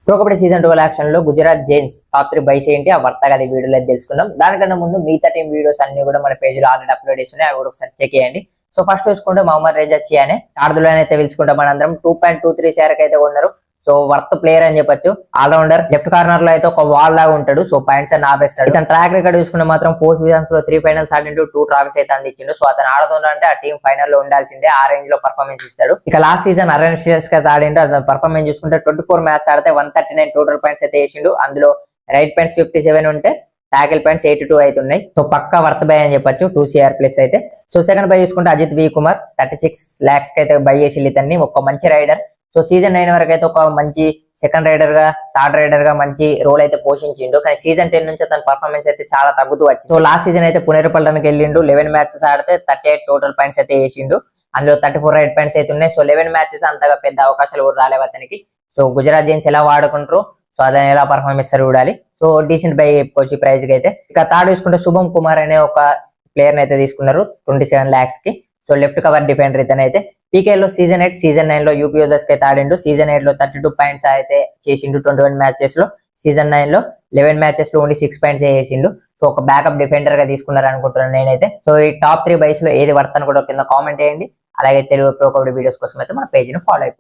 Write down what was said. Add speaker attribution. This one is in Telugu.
Speaker 1: ప్రో కబడ్డీ సీజన్ 12 యాక్షన్ లో గుజరాత్ జైన్స్ టాప్ 3 బైస్ ఏంటి ఆ వర్తగా అది వీడియోలో తెలుసుకుందాం. దానికన్నా ముందు మిగతా టీం వీడియోస్ అన్ని కూడా మన పేజ్ లో ఆల్రెడీ అప్లోడ్ చేస్తున్నాయి, అవి కూడా ఒకసారి చెక్ చేయండి. సో ఫస్ట్ చూసుకుంటే మహమ్మద్ రేజా చియానే శారదులో అయితే తెలుసుకుంటే మనందరం 2.23 షేర్ అయితే ఉన్నారు. సో వర్త్ ప్లేయర్ అని చెప్పొచ్చు. ఆల్రౌండర్ లెఫ్ట్ కార్నర్ లో అయితే ఒక వాల్ లాగా ఉంటాడు. సో పాయింట్స్ అని ఆపేస్తాడు. ఇతను ట్రాక్ రికార్డ్ చూసుకుంటే మాత్రం 4 సీజన్స్ లో 3 ఫైనల్స్ ఆడింటూ 2 ట్రాఫీస్ అయితే అందించిండు. సో అతను ఆడుతుంటే ఆ టీం ఫైనల్ లో ఉండాల్సిందే, ఆ రేంజ్ లో పర్ఫార్మెన్స్ ఇస్తాడు. ఇక లాస్ట్ సీజన్ అరెన్ స్టీల్స్ అయితే ఆడిండు. అతను పర్ఫార్మెన్స్ చూసుకుంటే 24 మ్యాచ్ ఆడితే 139 టోటల్ పాయింట్స్ అయితే వేసిండు. అందులో రైట్ పాయింట్స్ 57 ఉంటే టాకిల్ పాయింట్స్ 82 అయితే ఉన్నాయి. సో పక్కా వర్త్ బై అని చెప్పొచ్చు 2 CR ప్లస్ అయితే. సో సెకండ్ బై చూసుకుంటే అజిత్ వి కుమార్ 36 lakhs కి అయితే బై చేసి ఇతన్ని. ఒక మంచి రైడర్. సో సీజన్ 9 వరకు అయితే ఒక మంచి సెకండ్ రైడర్ గా థర్డ్ రైడర్ గా మంచి రోల్ అయితే పోషించిండు. కానీ సీజన్ 10 నుంచి తన పర్ఫార్మెన్స్ అయితే చాలా తగ్గుతూ వచ్చింది. సో లాస్ట్ సీజన్ అయితే పునేరుపల్లానికి వెళ్ళిండు. 11 మ్యాచెస్ ఆడితే 38 టోటల్ పాయింట్స్ అయితే వేసిండు. అందులో 34 రైట్ పాయింట్స్ అయితే ఉన్నాయి. సో 11 మ్యాచెస్ అంతగా పెద్ద అవకాశాలు కూడా రాలేవు అతనికి. సో గుజరాత్ జైన్స్ ఎలా వాడుకుంటారు, సో అతను ఎలా పర్ఫార్మ్ ఇస్తారు చూడాలి. సో డీసెంట్ బై చెప్పుకోవచ్చు ఈ ప్రైజ్ కి అయితే. ఇక థర్డ్ చూసుకుంటే శుభం కుమార్ అనే ఒక ప్లేయర్ అయితే తీసుకున్నారు 27 lakhs కి. సో లెఫ్ట్ కవర్ డిఫెండర్ ఇతనైతే. పీకే లో సీజన్ 8 సీజన్ 9 లో యూపీ యోధర్స్ కి అయితే ఆడిండు. సీజన్ 8 లో 32 పాయింట్స్ అయితే చేసిండు 21 మ్యాచెస్ లో. సీజన్ 9 లో 11 మ్యాచెస్ లో ఓన్లీ 6 పాయింట్స్ చేసిండు. సో ఒక బ్యాకప్ డిఫెండర్ గా తీసుకున్నారు అనుకుంటున్నాను నేనైతే. సో ఈ టాప్ 3 బైస్ లో ఏది వర్త్ అని కూడా కింద కామెంట్ చేయండి. అలాగే తెలుగు ప్రో కబడ్డీ వీడియోస్ కోసం అయితే మన పేజ్ ని ఫాలో అయిపోయింది.